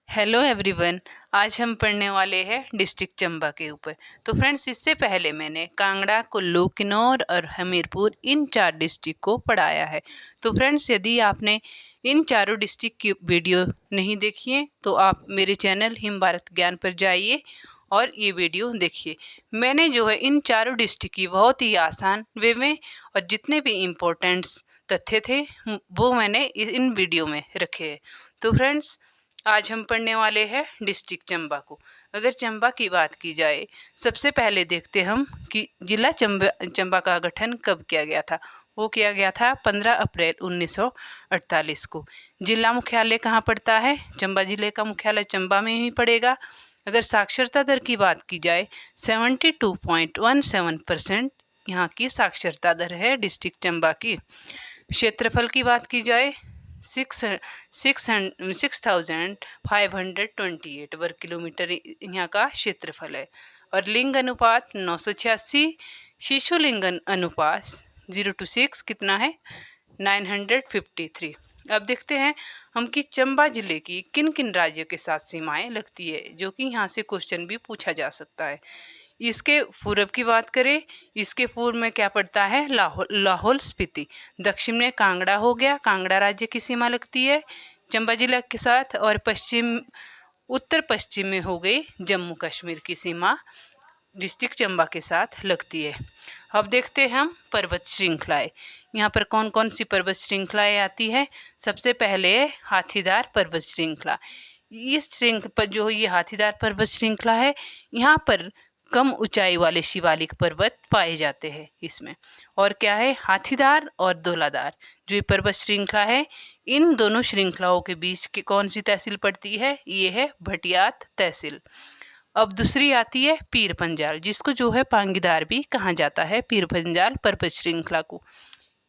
Hello everyone. आज हम पढ़ने वाले हैं डिस्ट्रिक्ट चंबा के ऊपर। तो फ्रेंड्स, इससे पहले मैंने कांगड़ा, कुल्लू, किन्नौर और हमीरपुर इन 4 डिस्ट्रिक्ट को पढ़ाया है। तो फ्रेंड्स, यदि आपने इन चारों डिस्ट्रिक्ट की वीडियो नहीं देखी है तो आप मेरे चैनल हिम भारत ज्ञान पर जाइए और ये वीडियो देखिए। मैंने जो है इन चारों डिस्ट्रिक्ट की बहुत ही आसान वे में और जितने भी इम्पोर्टेंट्स तथ्य थे वो मैंने इन वीडियो में रखे हैं। तो फ्रेंड्स, आज हम पढ़ने वाले हैं डिस्ट्रिक्ट चंबा को। अगर चंबा की बात की जाए, सबसे पहले देखते हम कि जिला चंबा का गठन कब किया गया था। वो किया गया था 15 अप्रैल 1948 को। जिला मुख्यालय कहाँ पड़ता है? चंबा जिले का मुख्यालय चंबा में ही पड़ेगा। अगर साक्षरता दर की बात की जाए, 72.17% यहाँ की साक्षरता दर है डिस्ट्रिक्ट चंबा की। क्षेत्रफल की बात की जाए, 6528 वर्ग किलोमीटर यहाँ का क्षेत्रफल है। और लिंग अनुपात 986, शिशु लिंग अनुपात 0 to 6 कितना है? 953। अब देखते हैं हम कि चंबा जिले की किन किन राज्यों के साथ सीमाएं लगती है, जो कि यहाँ से क्वेश्चन भी पूछा जा सकता है। इसके पूर्व की बात करें, इसके पूर्व में क्या पड़ता है? लाहौल स्पीति। दक्षिण में कांगड़ा हो गया, कांगड़ा राज्य की सीमा लगती है चंबा जिला के साथ। और उत्तर पश्चिम में हो गई जम्मू कश्मीर की सीमा डिस्ट्रिक्ट चंबा के साथ लगती है। अब देखते हैं हम पर्वत श्रृंखलाएं। यहाँ पर कौन कौन सी पर्वत श्रृंखलाएं आती है। सबसे पहले हाथीदार पर्वत श्रृंखला। इस श्रृंखला पर जो ये हाथीदार पर्वत श्रृंखला है, यहाँ पर कम ऊंचाई वाले शिवालिक पर्वत पाए जाते हैं इसमें। और क्या है? हाथीदार और धौलाधार जो ये पर्वत श्रृंखला है, इन दोनों श्रृंखलाओं के बीच की कौन सी तहसील पड़ती है? ये है भटियात तहसील। अब दूसरी आती है पीर पंजाल, जिसको जो है पांगीदार भी कहा जाता है, पीर पंजाल पर्वत श्रृंखला को।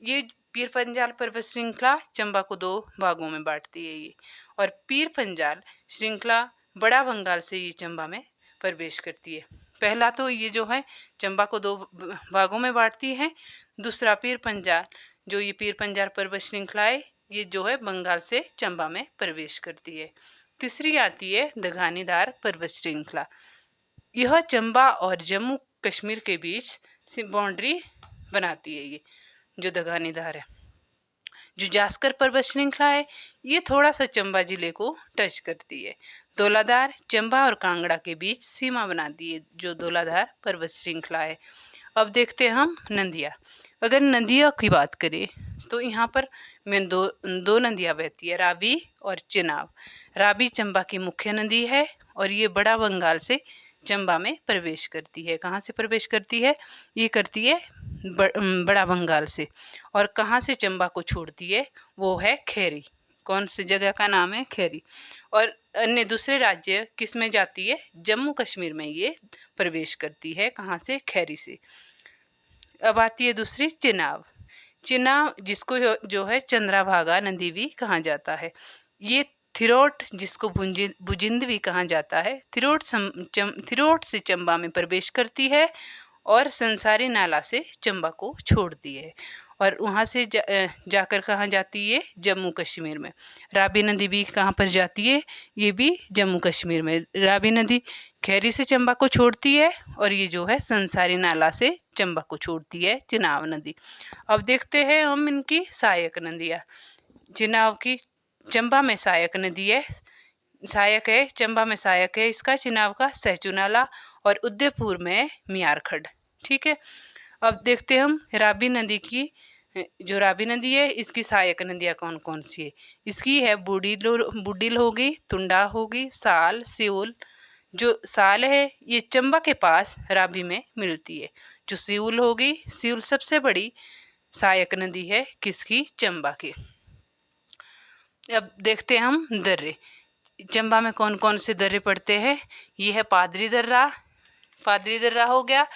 ये पीर पंजाल पर्वत श्रृंखला चंबा को 2 भागों में बांटती है ये। और पीर पंजाल श्रृंखला बड़ा बंगाल से ये चंबा में प्रवेश करती है। पहला तो ये जो है चंबा को 2 भागों में बांटती है। दूसरा पीर पंजाल, जो ये पीर पंजाल पर्वत श्रृंखला है, ये जो है बंगाल से चंबा में प्रवेश करती है। तीसरी आती है दघानीदार पर्वत श्रृंखला। यह चंबा और जम्मू कश्मीर के बीच बाउंड्री बनाती है ये जो दघानीदार है। जो जास्कर पर्वत श्रृंखला है, ये थोड़ा सा चंबा जिले को टच करती है। धौलाधार चंबा और कांगड़ा के बीच सीमा बनाती है जो धौलाधार पर्वत श्रृंखला है। अब देखते हैं हम नदियाँ। अगर नदियों की बात करें तो यहाँ पर में दो नदियाँ बहती है, रावी और चिनाब। रावी चंबा की मुख्य नदी है और ये बड़ा बंगाल से चंबा में प्रवेश करती है। कहाँ से प्रवेश करती है? ये करती है बड़ा बंगाल से। और कहाँ से चंबा को छोड़ती है? वो है खैरी। कौन सी जगह का नाम है? खैरी। और अन्य दूसरे राज्य किस में जाती है? जम्मू कश्मीर में ये प्रवेश करती है। कहाँ से? खैरी से। अब आती है दूसरी चिनाब। चिनाब जिसको जो है चंद्राभागा नदी भी कहा जाता है। ये थिरोट, जिसको भुजिंद भी कहा जाता है, थिरोट से चंबा में प्रवेश करती है और संसारी नाला से चंबा को छोड़ती है। और वहाँ से जाकर कहाँ जाती है? जम्मू कश्मीर में। रावी नदी भी कहाँ पर जाती है? ये भी जम्मू कश्मीर में। रावी नदी खैरी से चंबा को छोड़ती है और ये जो है संसारी नाला से चंबा को छोड़ती है, चिनाब नदी। अब देखते हैं हम इनकी सहायक नदियाँ। चिनाब की चंबा में सहायक नदी है, सहायक है चंबा में सहायक है इसका चिनाब का सहजू नाला, और उदयपुर में मियारखंड। ठीक है। अब देखते हैं हम रावी नदी की। जो रावी नदी है, इसकी सहायक नदियाँ कौन कौन सी है? इसकी है बुडिल हो गई, तुंडा हो गई, साल, सिउल। जो साल है ये चंबा के पास रावी में मिलती है। जो सिउल हो गई, सिउल सबसे बड़ी सहायक नदी है किसकी? चंबा की। अब देखते हैं हम दर्रे। चंबा में कौन कौन से दर्रे पड़ते हैं? ये है पादरी दर्रा। पादरी दर्रा हो गया।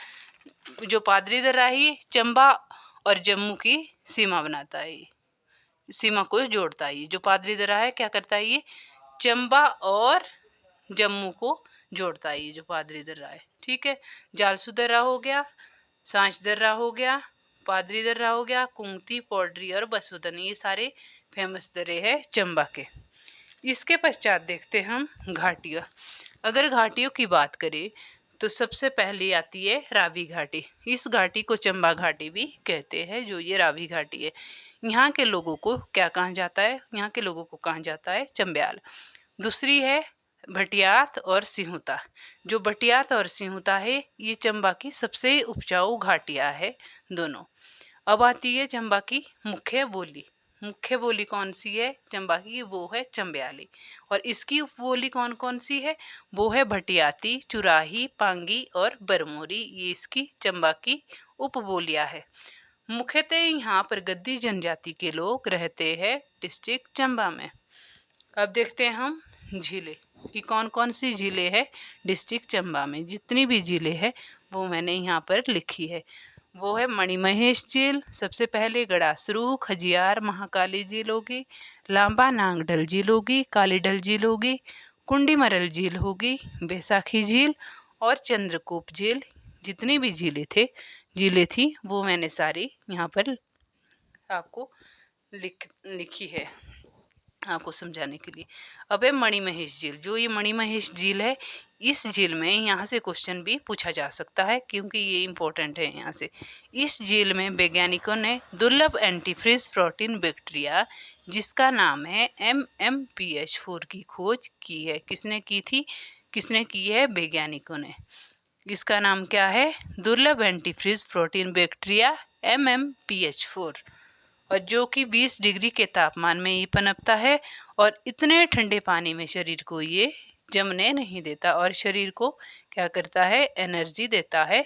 जो पादरी दर्रा ही चंबा और जम्मू की सीमा बनाता है, सीमा को जोड़ता है। जो पादरी दर्रा है क्या करता है? ये चंबा और जम्मू को जोड़ता है, ये जो पादरी दर्रा है। ठीक है। जालसू दर्रा हो गया, सांच दर्रा हो गया, पादरी दर्रा हो गया, कुंगती, पौडरी और बसोदन, ये सारे फेमस दर्रे हैं चंबा के। इसके पश्चात देखते हम घाटियाँ। अगर घाटियों की बात करें तो सबसे पहली आती है रावी घाटी। इस घाटी को चंबा घाटी भी कहते हैं, जो ये रावी घाटी है। यहाँ के लोगों को क्या कहा जाता है? यहाँ के लोगों को कहा जाता है चंब्याल। दूसरी है भटियात और सिहुता। जो भटियात और सिहुता है ये चंबा की सबसे उपजाऊ घाटियाँ है दोनों। अब आती है चंबा की मुख्य बोली। मुख्य बोली कौन सी है चंबा की? वो है चंब्याली। और इसकी उपबोली कौन कौन सी है? वो है भटियाती, चुराही, पांगी और बरमोरी। ये इसकी चंबा की उपबोलियां है। मुख्यतः यहाँ पर गद्दी जनजाति के लोग रहते हैं डिस्ट्रिक्ट चंबा में। अब देखते हैं हम झीलें कि कौन कौन सी झीलें हैं डिस्ट्रिक्ट चंबा में। जितनी भी झीलें हैं वो मैंने यहाँ पर लिखी है। वो है मणिमहेश झील, सबसे पहले गड़ासरू, खजियार, महाकाली झील होगी, लांबा नांगडल झील होगी, कालीडल झील होगी, कुंडीमरल झील होगी, बैसाखी झील और चंद्रकूप झील। जितनी भी झीलें थी वो मैंने सारी यहाँ पर आपको लिखी है आपको समझाने के लिए। अब है मणिमहेश झील। जो ये मणिमहेश झील है, इस झील में यहाँ से क्वेश्चन भी पूछा जा सकता है क्योंकि ये इम्पोर्टेंट है यहाँ से। इस झील में वैज्ञानिकों ने दुर्लभ एंटीफ्रीज प्रोटीन बैक्टीरिया जिसका नाम है MMPH4 की खोज की है। किसने की थी? किसने की है? वैज्ञानिकों ने। इसका नाम क्या है? दुर्लभ एंटीफ्रीज प्रोटीन बैक्टीरिया MMPH4, और जो कि 20 डिग्री के तापमान में ये पनपता है और इतने ठंडे पानी में शरीर को ये जमने नहीं देता और शरीर को क्या करता है? एनर्जी देता है।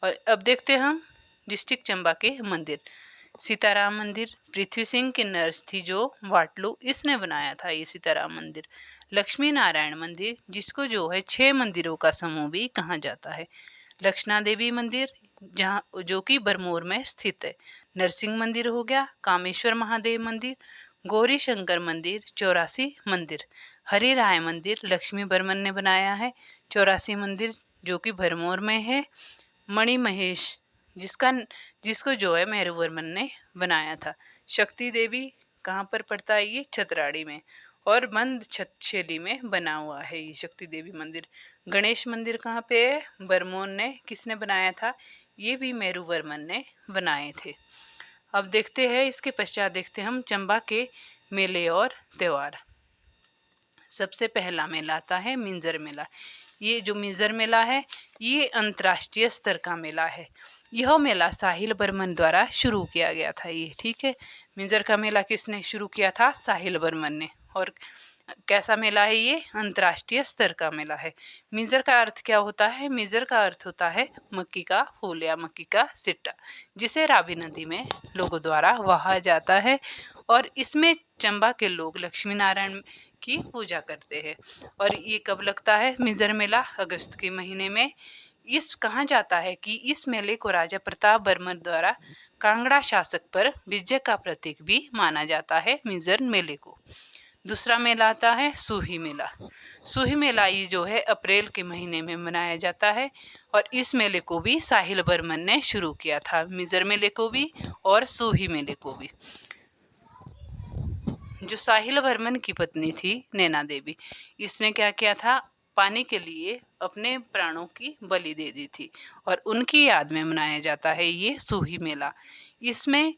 और अब देखते हैं हम डिस्ट्रिक्ट चंबा के मंदिर। सीताराम मंदिर पृथ्वी सिंह की नर्स थी जो वाटलू, इसने बनाया था ये सीताराम मंदिर। लक्ष्मी नारायण मंदिर जिसको जो है 6 मंदिरों का समूह भी कहा जाता है। लक्षणा देवी मंदिर जहाँ जो कि बरमोर में स्थित है। नरसिंह मंदिर हो गया, कामेश्वर महादेव मंदिर, गौरी शंकर मंदिर, 84 मंदिर। हरि राय मंदिर लक्ष्मी बर्मन ने बनाया है, 84 मंदिर जो कि भरमौर में है। मणिमहेश जिसको जो है मेहरू वर्मन ने बनाया था। शक्ति देवी कहाँ पर पड़ता है? ये छतराड़ी में और बंद छत शैली में बना हुआ है ये शक्ति देवी मंदिर। गणेश मंदिर कहाँ पे है? बरमोन ने। किसने बनाया था? ये भी मेहरू वर्मन ने बनाए थे। अब देखते हैं इसके पश्चात देखते हैं हम चंबा के मेले और त्यौहार। सबसे पहला मेला आता है मिंजर मेला। ये जो मिंजर मेला है ये अंतर्राष्ट्रीय स्तर का मेला है। यह मेला साहिल बर्मन द्वारा शुरू किया गया था ये, ठीक है। मिंजर का मेला किसने शुरू किया था? साहिल बर्मन ने। और कैसा मेला है ये? अंतर्राष्ट्रीय स्तर का मेला है। मिंजर का अर्थ क्या होता है? मिंजर का अर्थ होता है मक्की का फूल या मक्की का सिट्टा, जिसे रावी नदी में लोगों द्वारा वहा जाता है। और इसमें चंबा के लोग लक्ष्मी नारायण की पूजा करते हैं। और ये कब लगता है मिंजर मेला? अगस्त के महीने में। इस कहा जाता है कि इस मेले को राजा प्रताप बर्मन द्वारा कांगड़ा शासक पर विजय का प्रतीक भी माना जाता है मिंजर मेले को। दूसरा मेला आता है सूही मेला। सूही मेला ये जो है अप्रैल के महीने में मनाया जाता है और इस मेले को भी साहिल बर्मन ने शुरू किया था, मिंजर मेले को भी और सूही मेले को भी। जो साहिल बर्मन की पत्नी थी नैना देवी, इसने क्या किया था? पानी के लिए अपने प्राणों की बलि दे दी थी और उनकी याद में मनाया जाता है ये सूही मेला। इसमें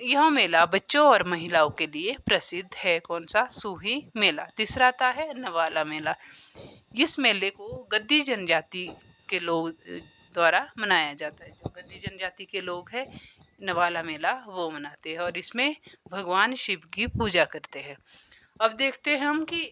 यह मेला बच्चों और महिलाओं के लिए प्रसिद्ध है। कौन सा? सूही मेला। तीसरा आता है नवाला मेला। इस मेले को गद्दी जनजाति के लोग द्वारा मनाया जाता है। जो गद्दी जनजाति के लोग हैं नवाला मेला वो मनाते हैं और इसमें भगवान शिव की पूजा करते हैं। अब देखते हैं हम कि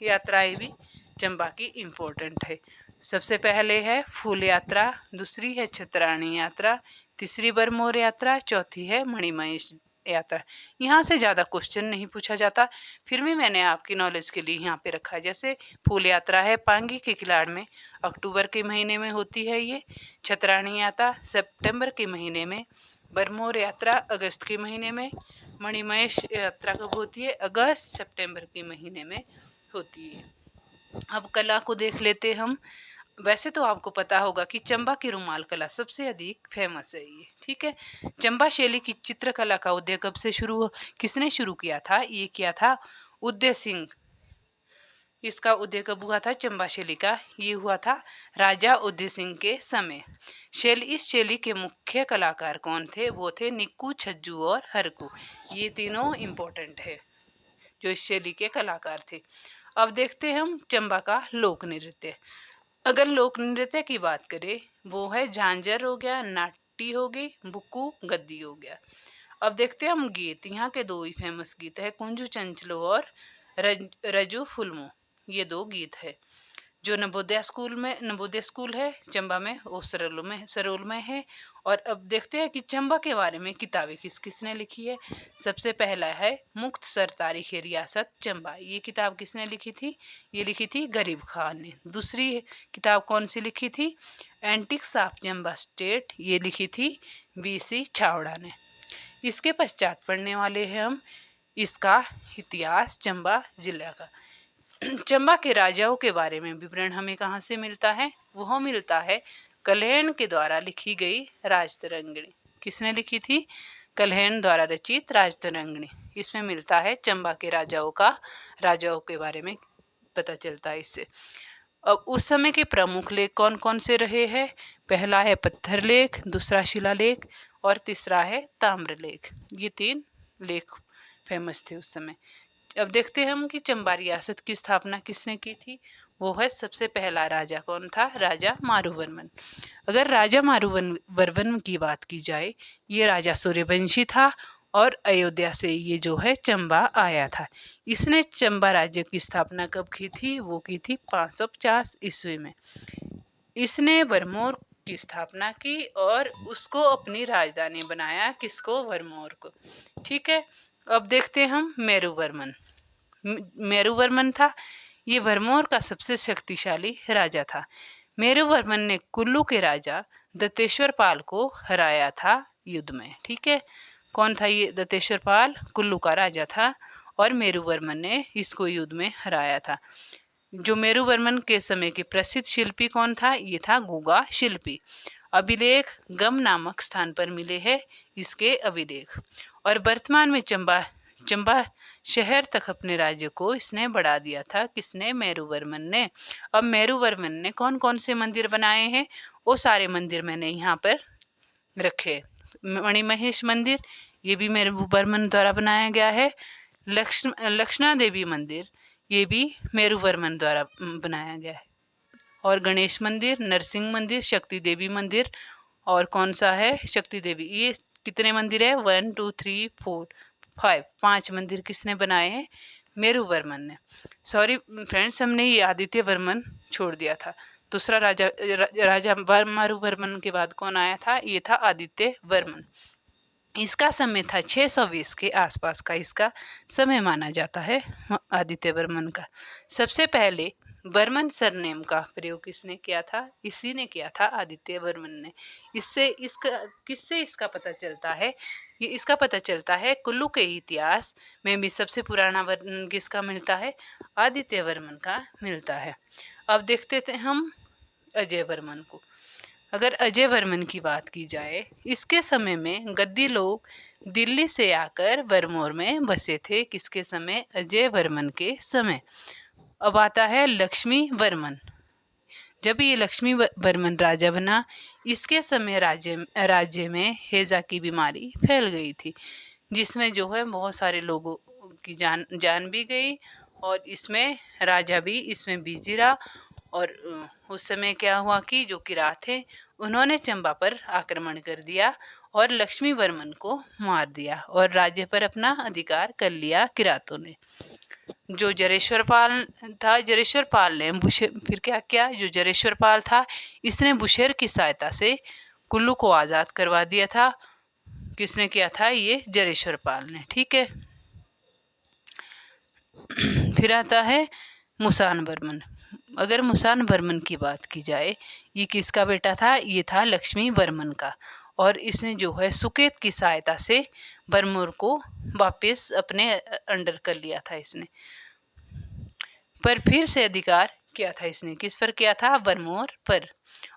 यात्राएं भी चंबा की इम्पोर्टेंट है। सबसे पहले है फूल यात्रा, दूसरी है छतरानी यात्रा, तीसरी बरमोर यात्रा, चौथी है मणिमहेश यात्रा। यहाँ से ज़्यादा क्वेश्चन नहीं पूछा जाता, फिर भी मैंने आपकी नॉलेज के लिए यहाँ पे रखा है। जैसे फूल यात्रा है पांगी के किलाड़ में, अक्टूबर के महीने में होती है ये। छतरानी यात्रा सितंबर के महीने में, बरमोर यात्रा अगस्त के महीने में, मणिमहेश यात्रा कब होती है? अगस्त सितंबर के महीने में होती है। अब कला को देख लेते हम। वैसे तो आपको पता होगा कि चंबा की रुमाल कला सबसे अधिक फेमस है ये, ठीक है। चंबा शैली की चित्रकला का उदय कब से किसने शुरू किया था? ये किया था उदय सिंह। इसका उदय कब हुआ था चंबा शैली का? ये हुआ था राजा उदय सिंह के समय। इस शैली के मुख्य कलाकार कौन थे? वो थे निक्कू, छज्जू और हरकू। ये तीनों इम्पोर्टेंट है जो इस शैली के कलाकार थे। अब देखते हैं हम चंबा का लोक नृत्य। अगर लोक नृत्य की बात करें, वो है झांझर हो गया, नाटी हो गई, बुक्कू, गद्दी हो गया। अब देखते हैं हम गीत। यहाँ के दो ही फेमस गीत है, कुंजू चंचलो और रजू फुलमो। ये दो गीत है। जो नवोदय स्कूल है चंबा में, वो सरोल में है। और अब देखते हैं कि चंबा के बारे में किताबें किस किसने लिखी है। सबसे पहला है मुक्त सर तारीख रियासत चंबा। ये किताब किसने लिखी थी? ये लिखी थी गरीब खान ने। दूसरी किताब कौन सी लिखी थी? Antics of Chamba state. ये लिखी थी BC छावड़ा ने। इसके पश्चात पढ़ने वाले हैं हम इसका इतिहास चंबा जिला का। चंबा के राजाओं के बारे में विवरण हमें कहाँ से मिलता है? वह मिलता है कल्हण के द्वारा लिखी गई राजतरंगिणी। किसने लिखी थी? कल्हण द्वारा रचित राजतरंगिणी। इसमें मिलता है चंबा के राजाओं के बारे में पता चलता है इससे। अब उस समय के प्रमुख लेख कौन कौन से रहे हैं? पहला है पत्थर लेख, दूसरा शिलालेख और तीसरा है ताम्र लेख। ये 3 लेख फेमस थे उस समय। अब देखते हैं हम कि चंबा रियासत की स्थापना किसने की थी। वो है सबसे पहला राजा कौन था? राजा मारूवर्मन। अगर राजा मारूवर्मन की बात की जाए, ये राजा सूर्यवंशी था और अयोध्या से ये जो है चंबा आया था। इसने चंबा राज्य की स्थापना कब की थी? वो की थी 550 ईस्वी में। इसने भरमौर की स्थापना की और उसको अपनी राजधानी बनाया। किसको? भरमौर को, ठीक है। अब देखते हैं हम मेरुवर्मन था। ये भरमौर का सबसे शक्तिशाली राजा था। मेरुवर्मन ने कुल्लू के राजा दत्तेश्वर पाल को हराया था युद्ध में, ठीक है। कौन था ये दत्तेश्वर पाल? कुल्लू का राजा था और मेरुवर्मन ने इसको युद्ध में हराया था। जो मेरुवर्मन के समय के प्रसिद्ध शिल्पी कौन था? ये था गुगा शिल्पी। अभिलेख गम नामक स्थान पर मिले हैं इसके अभिलेख। और वर्तमान में चंबा शहर तक अपने राज्य को इसने बढ़ा दिया था। किसने? मेरुवर्मन ने। अब मेरुवर्मन ने कौन कौन से मंदिर बनाए हैं? वो सारे मंदिर मैंने यहाँ पर रखे। मणिमहेश मंदिर, ये भी मेरुवर्मन द्वारा बनाया गया है। लक्ष्मणा देवी मंदिर, ये भी मेरुवर्मन द्वारा बनाया गया है। और गणेश मंदिर, नरसिंह मंदिर, शक्ति देवी मंदिर। और कौन सा है? शक्ति देवी। ये कितने मंदिर है? 1 2 3 4 5, 5 मंदिर किसने बनाए हैं? मेरुवर्मन ने। सॉरी फ्रेंड्स, हमने ये आदित्य वर्मन छोड़ दिया था। दूसरा राजा मारुवर्मन के बाद कौन आया था? ये था आदित्य वर्मन। इसका समय था 620 के आसपास का इसका समय माना जाता है आदित्य वर्मन का। सबसे पहले वर्मन सरनेम का प्रयोग किसने किया था? इसी ने किया था, आदित्य वर्मन ने। किससे इसका पता चलता है? ये इसका पता चलता है कुल्लू के इतिहास में भी सबसे पुराना वर्णन किसका मिलता है? आदित्य वर्मन का मिलता है। अब देखते थे हम अजय वर्मन को। अगर अजय वर्मन की बात की जाए, इसके समय में गद्दी लोग दिल्ली से आकर भरमौर में बसे थे। किसके समय? अजय वर्मन के समय। अब आता है लक्ष्मी वर्मन। जब ये लक्ष्मी वर्मन राजा बना, इसके समय राज्य में हैजा की बीमारी फैल गई थी, जिसमें जो है बहुत सारे लोगों की जान भी गई और इसमें राजा भी इसमें बिजी रहा। और उस समय क्या हुआ कि जो किरात थे उन्होंने चंबा पर आक्रमण कर दिया और लक्ष्मी वर्मन को मार दिया और राज्य पर अपना अधिकार कर लिया किरातों ने। जो जरेश्वर पाल ने फिर क्या किया? जो जरेश्वर पाल था, इसने बुशेर की सहायता से कुल्लू को आज़ाद करवा दिया था। किसने किया था? ये जरेश्वर पाल ने, ठीक है। फिर आता है मुसान वर्मन। अगर मुसान वर्मन की बात की जाए, ये किसका बेटा था? ये था लक्ष्मी वर्मन का। और इसने जो है सुकेत की सहायता से भरमौर को वापस अपने अंडर कर लिया था इसने। पर फिर से अधिकार किया था इसने, किस पर किया था? भरमौर पर।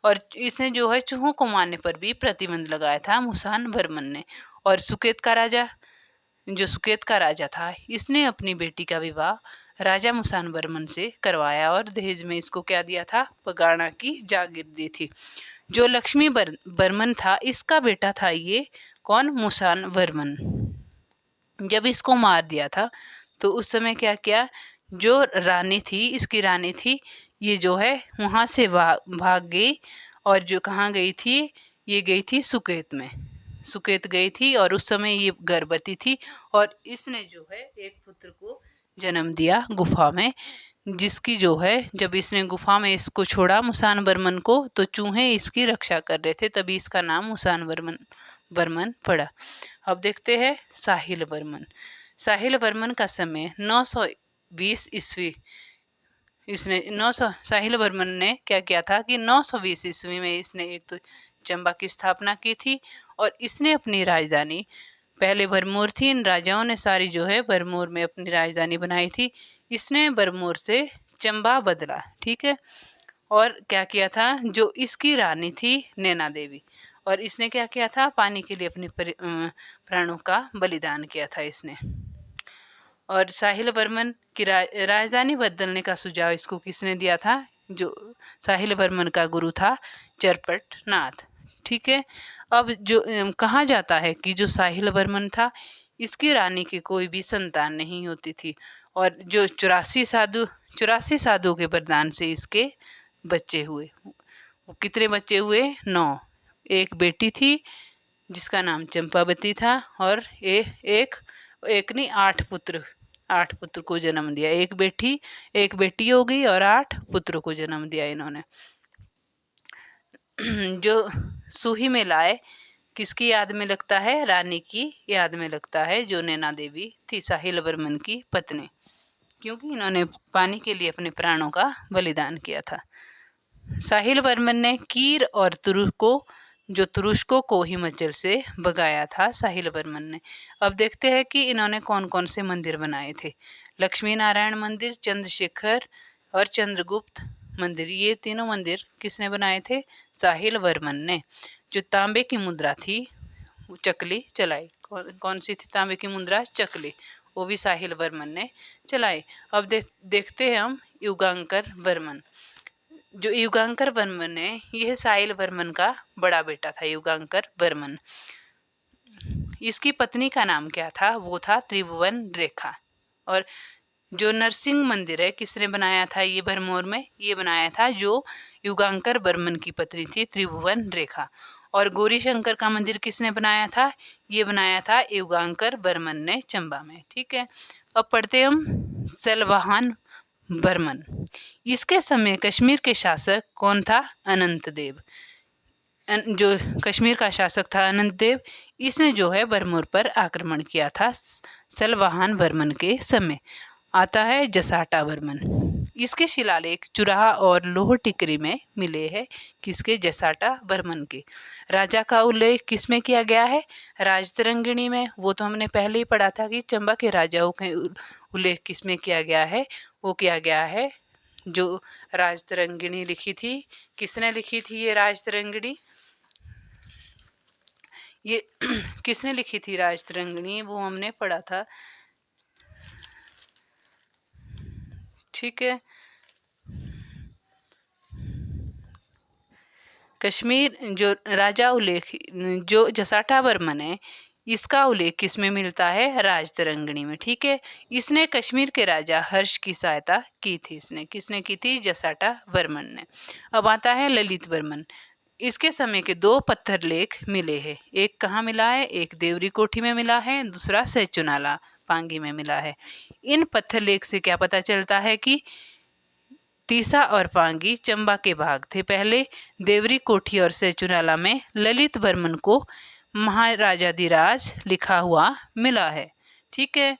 और इसने जो है चूहों को मारने पर भी प्रतिबंध लगाया था मुसान वर्मन ने। और सुकेत का राजा, जो सुकेत का राजा था, इसने अपनी बेटी का विवाह राजा मुसान वर्मन से करवाया और दहेज में इसको क्या दिया था? बगाड़ा की जागीर दी थी। जो लक्ष्मी बर्मन था, इसका बेटा था ये कौन? मुसान वर्मन। जब इसको मार दिया था तो उस समय क्या किया? जो रानी थी, इसकी रानी थी, ये जो है वहाँ से भाग गई। और जो कहाँ गई थी? ये गई थी सुकेत में, सुकेत गई थी। और उस समय ये गर्भवती थी और इसने जो है एक पुत्र को जन्म दिया गुफा में, जिसकी जो है जब इसने गुफा में इसको छोड़ा मुसान वर्मन को, तो चूहे इसकी रक्षा कर रहे थे, तभी इसका नाम मुसान वर्मन वर्मन पड़ा। अब देखते हैं साहिल वर्मन। साहिल वर्मन का समय 920 ईस्वी। इसने 900 साहिल वर्मन ने क्या किया था कि 920 ईस्वी में इसने एक तो चंबा की स्थापना की थी। और इसने अपनी राजधानी, पहले भरमौर थी, इन राजाओं ने सारी जो है भरमौर में अपनी राजधानी बनाई थी। इसने भरमौर से चंबा बदला, ठीक है। और क्या किया था? जो इसकी रानी थी नैना देवी, और इसने क्या किया था? पानी के लिए अपने प्राणों का बलिदान किया था इसने। और साहिल वर्मन की राजधानी बदलने का सुझाव इसको किसने दिया था? जो साहिल वर्मन का गुरु था चरपट नाथ, ठीक है। अब जो कहा जाता है कि जो साहिल वर्मन था, इसकी रानी की कोई भी संतान नहीं होती थी। और जो 84 साधुओं के वरदान से इसके बच्चे हुए। वो कितने बच्चे हुए? 9। एक बेटी थी जिसका नाम चंपावती था, और एक एक नहीं 8 पुत्र, 8 पुत्र को जन्म दिया। एक बेटी हो गई और 8 पुत्र को जन्म दिया इन्होंने। जो सूही में लाए, किसकी याद में लगता है? रानी की याद में लगता है, जो नैना देवी थी साहिल वर्मन की पत्नी, क्योंकि इन्होंने पानी के लिए अपने प्राणों का बलिदान किया था। साहिल वर्मन ने कीर और तुरुष्कों को हिमाचल से भगाया था साहिल वर्मन ने। अब देखते हैं कि इन्होंने कौन कौन से मंदिर बनाए थे। लक्ष्मी नारायण मंदिर, चंद्रशेखर और चंद्रगुप्त मंदिर, ये तीनों मंदिर किसने बनाए थे? साहिल वर्मन ने। जो तांबे की मुद्रा थी वो चकली चलाई, कौन सी थी तांबे की मुद्रा? चकली, वो भी साहिल वर्मन ने चलाई। अब देखते हैं हम युगांकर वर्मन। जो युगांकर वर्मन है, यह साहिल वर्मन का बड़ा बेटा था युगांकर वर्मन। इसकी पत्नी का नाम क्या था? वो था त्रिभुवन रेखा। और जो नरसिंह मंदिर है, किसने बनाया था ये भरमौर में? ये बनाया था जो युगांकर वर्मन की पत्नी थी त्रिभुवन रेखा। और गौरी शंकर का मंदिर किसने बनाया था? ये बनाया था युगांकर वर्मन ने चंबा में, ठीक है। अब पढ़ते हम सलवाहन वर्मन। इसके समय कश्मीर के शासक कौन था? अनंत देव। जो कश्मीर का शासक था अनंत देव, इसने जो है भरमौर पर आक्रमण किया था सलवाहन वर्मन के समय। आता है जसाटा वर्मन। इसके शिलालेख चुराहा और लोह टिकरी में मिले हैं, किसके? जसाटा वर्मन के। राजा का उल्लेख किस में किया गया है? राजतरंगिणी में। वो तो हमने पहले ही पढ़ा था कि चंबा के राजाओं के उल्लेख किस में किया गया है? वो किया गया है जो राजतरंगिणी लिखी थी। किसने लिखी थी ये राजतरंगिणी? ये किसने लिखी थी राजतरंगिणी? वो हमने पढ़ा था, ठीक है। कश्मीर जो राजा उल्लेख, जो जसाटा वर्मन है, इसका उल्लेख किस में मिलता है? राजतरंगिणी में, ठीक है। इसने कश्मीर के राजा हर्ष की सहायता की थी। इसने किसने की थी? जसाटा वर्मन ने। अब आता है ललित वर्मन। इसके समय के 2 पत्थर लेख मिले हैं। एक कहाँ मिला है? एक देवरी कोठी में मिला है, दूसरा सैचुनाला पांगी में मिला है। इन पत्थर लेख से क्या पता चलता है कि तीसा और पांगी चंबा के भाग थे। पहले देवरी कोठी और सैचुनाला में ललित वर्मन को महाराजाधिराज लिखा हुआ मिला है, ठीक है,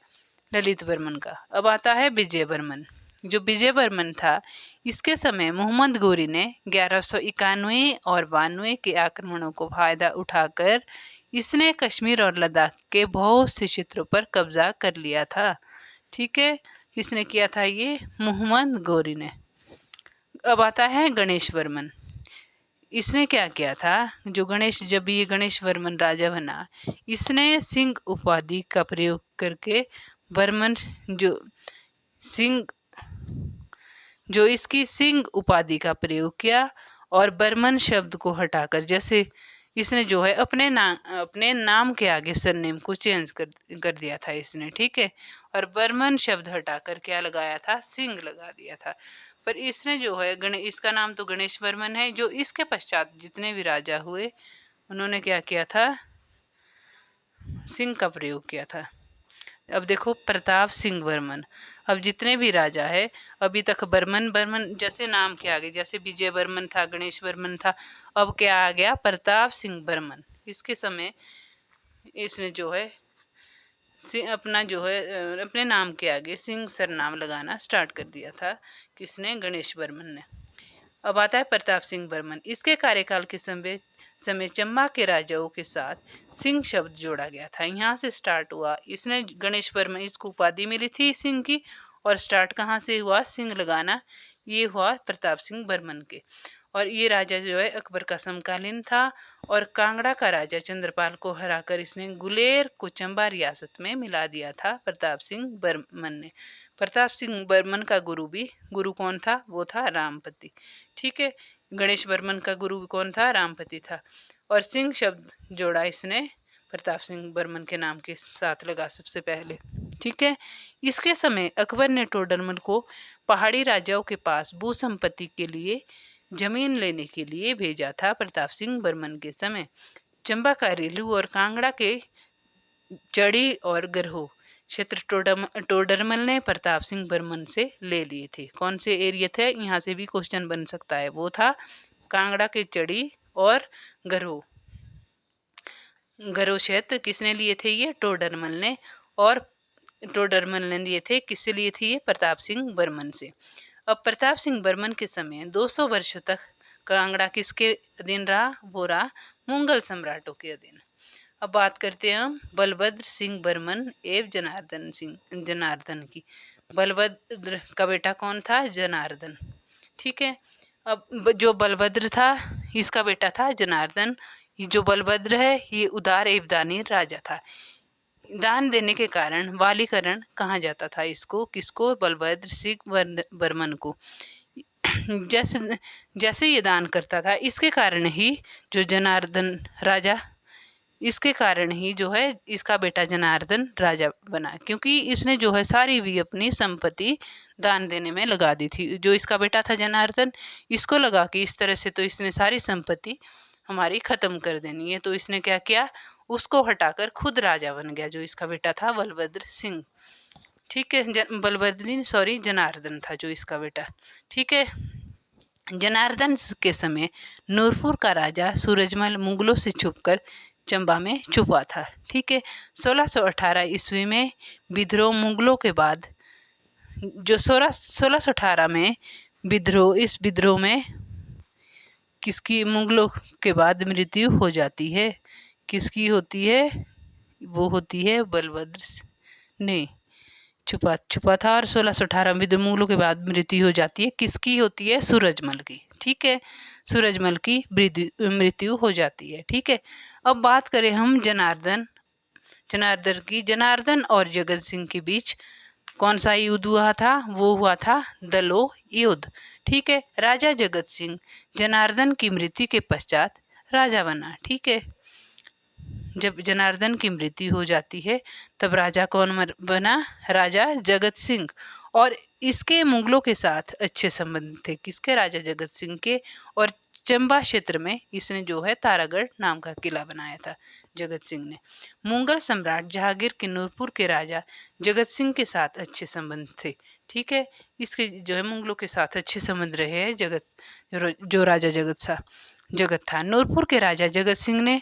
ललित वर्मन का। अब आता है विजय वर्मन। जो विजय वर्मन था, इसके समय मोहम्मद गोरी ने 1191 और 92 के आक्रमणों को फायदा उठाकर इसने कश्मीर और लद्दाख के बहुत से क्षेत्रों पर कब्जा कर लिया था, ठीक है। किसने किया था ये? मोहम्मद गोरी ने। अब आता है गणेश वर्मन। इसने क्या किया था, जब ये गणेश वर्मन राजा बना, इसने सिंह उपाधि का प्रयोग करके वर्मन सिंह जो इसकी सिंह उपाधि का प्रयोग किया और बर्मन शब्द को हटाकर, जैसे इसने जो है अपने नाम के आगे सरनेम को चेंज कर दिया था इसने, ठीक है। और बर्मन शब्द हटाकर क्या लगाया था, सिंह लगा दिया था। पर इसने जो है इसका नाम तो गणेश बर्मन है। जो इसके पश्चात जितने भी राजा हुए उन्होंने क्या किया था, सिंह का प्रयोग किया था। अब देखो प्रताप सिंह बर्मन। अब जितने भी राजा है अभी तक बर्मन बर्मन जैसे नाम के आगे, जैसे विजय बर्मन था, गणेश बर्मन था, अब क्या आ गया, प्रताप सिंह बर्मन। इसके समय इसने जो है अपना जो है अपने नाम के आगे सिंह सरनाम लगाना स्टार्ट कर दिया था। किसने, गणेश बर्मन ने। अब आता है प्रताप सिंह बर्मन। इसके कार्यकाल के समय चंबा के राजाओं के साथ सिंह शब्द जोड़ा गया था। यहाँ से स्टार्ट हुआ। इसने गणेश बर्मन, इसको उपाधि मिली थी सिंह की, और स्टार्ट कहाँ से हुआ, सिंह लगाना, ये हुआ प्रताप सिंह बर्मन के। और ये राजा जो है अकबर का समकालीन था। और कांगड़ा का राजा चंद्रपाल को हराकर इसने गुलेर को चंबा रियासत में मिला दिया था प्रताप सिंह बर्मन ने। प्रताप सिंह बर्मन का गुरु कौन था, वो था रामपति, ठीक है। गणेश बर्मन का गुरु कौन था, रामपति था। और सिंह शब्द जोड़ा इसने प्रताप सिंह बर्मन के नाम के साथ लगा सबसे पहले, ठीक है। इसके समय अकबर ने टोडरमल को पहाड़ी राजाओं के पास भू संपत्ति के लिए जमीन लेने के लिए भेजा था। प्रताप सिंह बर्मन के समय चंबा का रेलू और कांगड़ा के चढ़ी और गरहो क्षेत्र टोडरमल ने प्रताप सिंह बर्मन से ले लिए थे। कौन से एरिया थे, यहाँ से भी क्वेश्चन बन सकता है, वो था कांगड़ा के चढ़ी और गरहो क्षेत्र। किसने लिए थे, ये टोडरमल ने। और टोडरमल ने लिए थे, किससे लिए थे ये, प्रताप सिंह बर्मन से। अब प्रताप सिंह बर्मन के समय 200 वर्षों तक कांगड़ा किसके अधीन रहा, वो रहा मुगल सम्राटों के अधीन। अब बात करते हैं हम बलभद्र सिंह बर्मन एवं जनार्दन की। बलभद्र का बेटा कौन था, जनार्दन, ठीक है। अब जो बलभद्र था इसका बेटा था जनार्दन। ये जो बलभद्र है ये उदार एवं दानी राजा था। दान देने के कारण वालीकरण कहा जाता था इसको, किसको, बलभद्र सिंह बर्मन को। जैसे ये दान करता था, इसके कारण ही जो जनार्दन राजा, इसके कारण ही जो है इसका बेटा जनार्दन राजा बना, क्योंकि इसने जो है सारी भी अपनी संपत्ति दान देने में लगा दी थी। जो इसका बेटा था जनार्दन, इसको लगा कि इस तरह से तो इसने सारी संपत्ति हमारी खत्म कर देनी है, तो इसने क्या किया, उसको हटाकर खुद राजा बन गया। जो इसका बेटा था बलभद्र सिंह, ठीक है, जनार्दन था जो इसका बेटा, ठीक है। जनार्दन के समय नूरपुर का राजा सूरजमल मुगलों से छुपकर चंबा में छुपा था, ठीक है। 1618 ईस्वी में विद्रोह मुगलों के बाद, जो 1618 में विद्रोह, इस विद्रोह में किसकी, मुगलों के बाद मृत्यु हो जाती है। किसकी होती है, वो होती है बलभद्र ने छुपा था। और 1618 में मुगलों के बाद मृत्यु हो जाती है, किसकी होती है, सूरजमल की, ठीक है। सूरजमल की मृत्यु हो जाती है, ठीक है। अब बात करें हम जनार्दन की। जनार्दन और जगत सिंह के बीच कौन सा युद्ध हुआ था, वो हुआ था दलो युद्ध, ठीक है। राजा जगत सिंह जनार्दन की मृत्यु के पश्चात राजा बना, ठीक है। जब जनार्दन की मृत्यु हो जाती है तब राजा कौन बना, राजा जगत सिंह। और इसके मुगलों के साथ अच्छे संबंध थे, किसके, राजा जगत सिंह के। और चंबा क्षेत्र में इसने जो है तारागढ़ नाम का किला बनाया था जगत सिंह ने। मुगल सम्राट जहांगीर के नूरपुर के राजा जगत सिंह के साथ अच्छे संबंध थे, ठीक है। इसके जो है मुगलों के साथ अच्छे संबंध रहे हैं जो राजा जगत था। नूरपुर के राजा जगत सिंह ने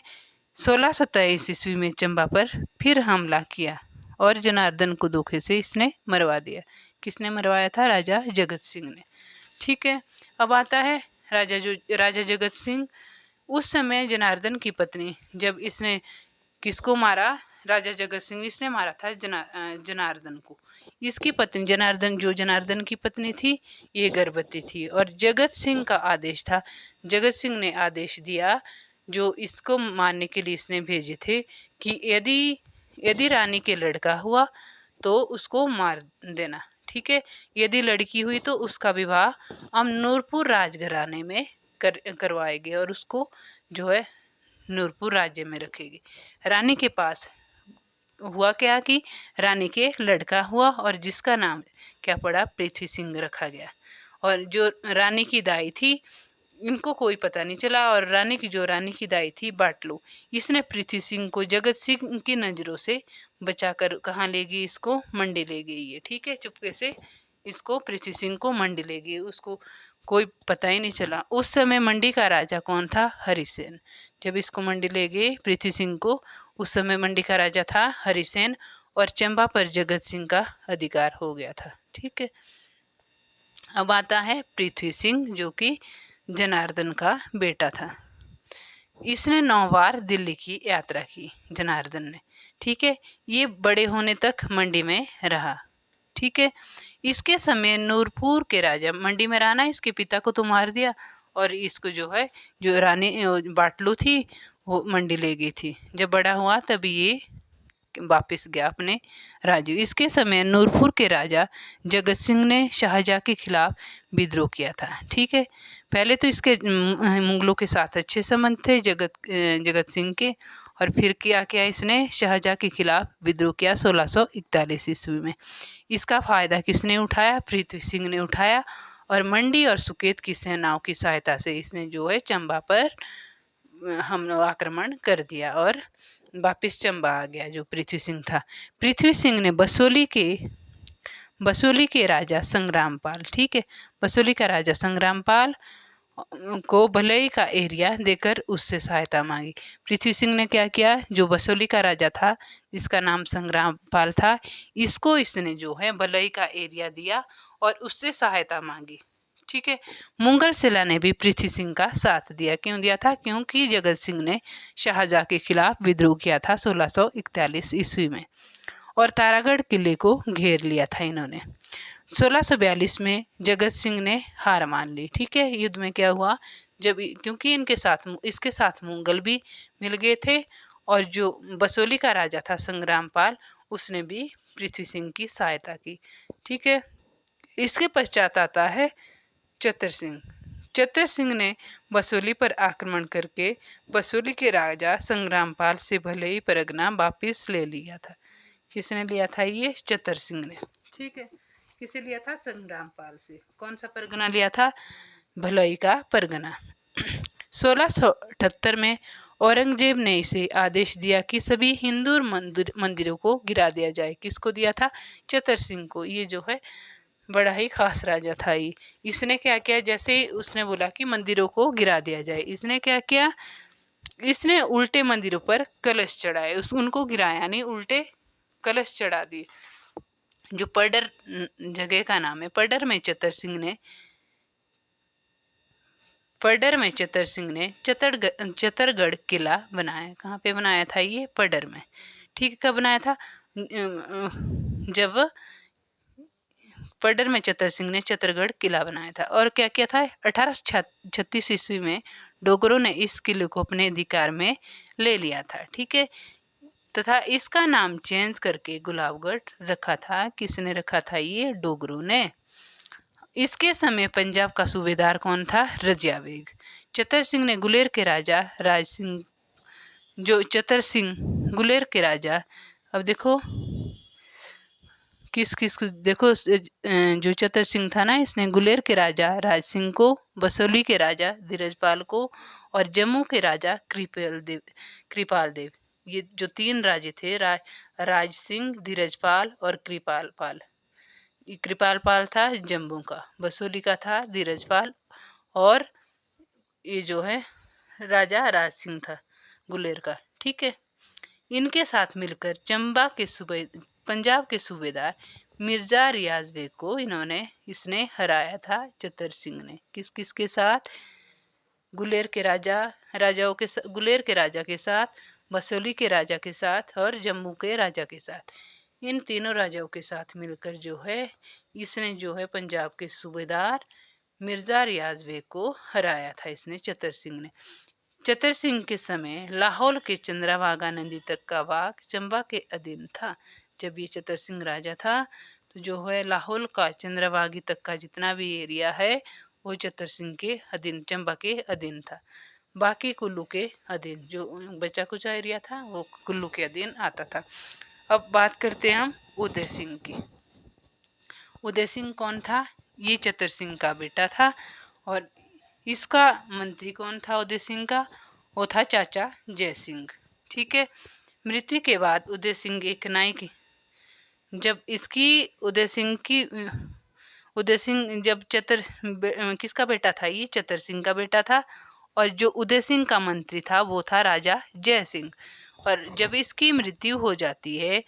1623 ईस्वी में चंबा पर फिर हमला किया और जनार्दन को धोखे से इसने मरवा दिया। किसने मरवाया था, राजा जगत सिंह ने, ठीक है। अब आता है राजा जगत सिंह। उस समय जनार्दन की पत्नी, जब इसने किसको मारा, राजा जगत सिंह, इसने मारा था जनार्दन को। इसकी पत्नी जनार्दन की पत्नी थी, ये गर्भवती थी और जगत सिंह का आदेश था। जगत सिंह ने आदेश दिया, जो इसको मारने के लिए इसने भेजे थे, कि यदि यदि रानी के लड़का हुआ तो उसको मार देना, ठीक है। यदि लड़की हुई तो उसका विवाह हम नूरपुर राजघराने में करवाएंगे और उसको जो है नूरपुर राज्य में रखेगी। रानी के पास हुआ क्या कि रानी के लड़का हुआ और जिसका नाम क्या पड़ा, पृथ्वी सिंह रखा गया। और जो रानी की दाई थी, इनको कोई पता नहीं चला। और रानी की दाई थी बाटलू, इसने पृथ्वी सिंह को जगत सिंह की नज़रों से बचाकर कहाँ ले गई, इसको मंडी ले गई है, ठीक है। चुपके से इसको पृथ्वी सिंह को मंडी ले गई, उसको कोई पता ही नहीं चला। उस समय मंडी का राजा कौन था, हरिसेन। जब इसको मंडी ले गए पृथ्वी सिंह को, उस समय मंडी का राजा था हरिसेन और चंबा पर जगत सिंह का अधिकार हो गया था, ठीक है। अब आता है पृथ्वी सिंह, जो कि जनार्दन का बेटा था। इसने 9 बार दिल्ली की यात्रा की, जनार्दन ने, ठीक है। ये बड़े होने तक मंडी में रहा, ठीक है। इसके समय नूरपुर के राजा, मंडी में रहना, इसके पिता को तो मार दिया और इसको जो है, जो रानी बाटलू थी, वो मंडी ले गई थी। जब बड़ा हुआ तब ये वापस गया अपने राज्य। इसके समय नूरपुर के राजा जगत सिंह ने शाहजहाँ के खिलाफ विद्रोह किया था, ठीक है। पहले तो इसके मुगलों के साथ अच्छे संबंध थे जगत सिंह के, और फिर क्या किया इसने, शाहजहाँ के खिलाफ विद्रोह किया 1641 ईस्वी में। इसका फायदा किसने उठाया, पृथ्वी सिंह ने उठाया। और मंडी और सुकेत की सेनाओं की सहायता से इसने जो है चंबा पर हमला आक्रमण कर दिया और वापिस चंबा आ गया, जो पृथ्वी सिंह था। पृथ्वी सिंह ने बसोली के राजा संग्रामपाल, ठीक है, बसोली का राजा संग्रामपाल को भलई का एरिया देकर उससे सहायता मांगी। पृथ्वी सिंह ने क्या किया, जो बसोली का राजा था जिसका नाम संग्रामपाल था, इसको इसने जो है भलई का एरिया दिया और उससे सहायता मांगी, ठीक है। मुगल सेना ने भी पृथ्वी सिंह का साथ दिया। क्यों दिया था, क्योंकि जगत सिंह ने शाहजहाँ के खिलाफ विद्रोह किया था 1641 ईस्वी में और तारागढ़ किले को घेर लिया था इन्होंने। 1642 में जगत सिंह ने हार मान ली, ठीक है। युद्ध में क्या हुआ, जब क्योंकि इसके साथ मुगल भी मिल गए थे और जो बसोली का राजा था संग्रामपाल, उसने भी पृथ्वी सिंह की सहायता की, ठीक है। इसके पश्चात आता है चतर सिंह। चतर सिंह ने बसोली पर आक्रमण करके बसोली के राजा संग्रामपाल से भले ही परगना वापिस ले लिया था। किसने लिया था, ये चतर सिंह ने, ठीक है। किसे लिया था, संग्रामपाल से। कौन सा परगना लिया था, भलई का परगना। 1678 में औरंगजेब ने इसे आदेश दिया कि सभी हिंदू मंदिरों को गिरा दिया जाए। किसको दिया था, चतर सिंह को। ये जो है बड़ा ही खास राजा था ये। इसने क्या किया, जैसे ही उसने बोला कि मंदिरों को गिरा दिया जाए, इसने क्या किया, इसने उल्टे मंदिरों पर कलश चढ़ाए, उनको गिराया नहीं, उल्टे कलश चढ़ा दिए। जो पडर जगह का नाम है, पडर में चतर सिंह ने चतरगढ़ किला बनाया। कहाँ पे बनाया था ये, पडर में, ठीक है। कब बनाया था, जब पडर में चतर सिंह ने चतरगढ़ किला बनाया था। और क्या किया था, 1836 ईस्वी में डोगरों ने इस किले को अपने अधिकार में ले लिया था, ठीक है। तथा इसका नाम चेंज करके गुलाबगढ़ रखा था। किसने रखा था, ये डोगरों ने। इसके समय पंजाब का सूबेदार कौन था, रजिया बेग। चतर सिंह ने गुलेर के राजा राज सिंह, जो चतर सिंह गुलेर के राजा, अब देखो किस देखो, जो चतर सिंह था ना, इसने गुलेर के राजा राज सिंह को, बसोली के राजा धीरजपाल को और जम्मू के राजा कृपाल देव, ये जो 3 राजे थे, राज सिंह, धीरजपाल और कृपाल पाल। कृपाल पाल था जम्मू का, बसोली का था धीरजपाल और ये जो है राजा राज सिंह था गुलेर का, ठीक है। इनके साथ मिलकर पंजाब के सूबेदार मिर्जा रियाज बेग को इसने हराया था चतर सिंह ने। किस किस के साथ, गुलेर के राजा के साथ, बसोली के राजा के साथ और जम्मू के राजा के साथ। इन तीनों राजाओं के साथ मिलकर जो है इसने जो है पंजाब के सूबेदार मिर्जा रियाज बेग को हराया था। इसने चतर सिंह ने। चतर सिंह के समय लाहौल के चंद्रभागा नदी तक का भाग चंबा के अधीन था। जब ये चतर सिंह राजा था तो जो है लाहौल का चंद्रभागी तक का जितना भी एरिया है वो चतर सिंह के अधीन, चंबा के अधीन था। बाकी कुल्लू के अधीन जो बचा कुचा एरिया था वो कुल्लू के अधीन आता था। अब बात करते हैं हम उदय सिंह की। उदय सिंह कौन था? ये चतर सिंह का बेटा था और इसका मंत्री कौन था उदय सिंह का? वो था चाचा जय सिंह। ठीक है। मृत्यु के बाद उदय सिंह एक नाई की जब इसकी उदय सिंह जब किसका बेटा था? ये चतर सिंह का बेटा था और जो उदय सिंह का मंत्री था वो था राजा जय सिंह। और जब इसकी मृत्यु हो जाती है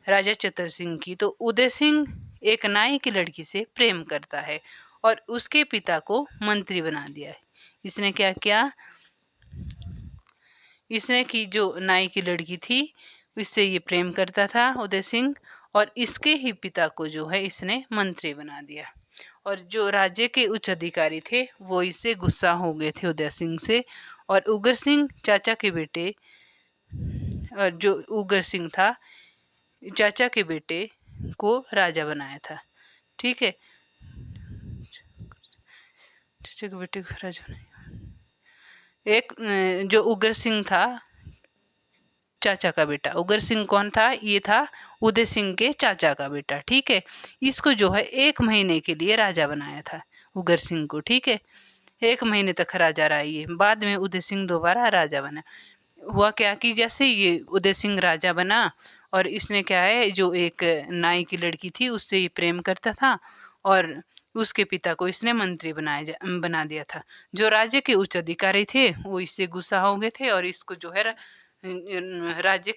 राजा चतर सिंह की तो उदय सिंह एक नाई की लड़की से प्रेम करता है और उसके पिता को मंत्री बना दिया है। इसने क्या किया? इसने की जो नाई की लड़की थी इससे ये प्रेम करता था उदय सिंह और इसके ही पिता को जो है इसने मंत्री बना दिया। और जो राज्य के उच्च अधिकारी थे वो इससे गुस्सा हो गए थे उदय सिंह से और उगर सिंह चाचा के बेटे और जो उगर सिंह था चाचा के बेटे को राजा बनाया था। ठीक है। चाचा के बेटे को राजा बनाया। एक जो उगर सिंह था चाचा का बेटा, उगर सिंह कौन था? ये था उदय सिंह के चाचा का बेटा। ठीक है। इसको जो है 1 महीने के लिए राजा बनाया था उगर सिंह को। ठीक है। 1 महीने तक राजा रहा ये। बाद में उदय सिंह दोबारा राजा बना। हुआ क्या कि जैसे ये उदय सिंह राजा बना और इसने क्या है जो एक नाई की लड़की थी उससे ये प्रेम करता था और उसके पिता को इसने मंत्री बना दिया था। जो राज्य के उच्च अधिकारी थे वो इससे गुस्सा हो गए थे और इसको जो है राजा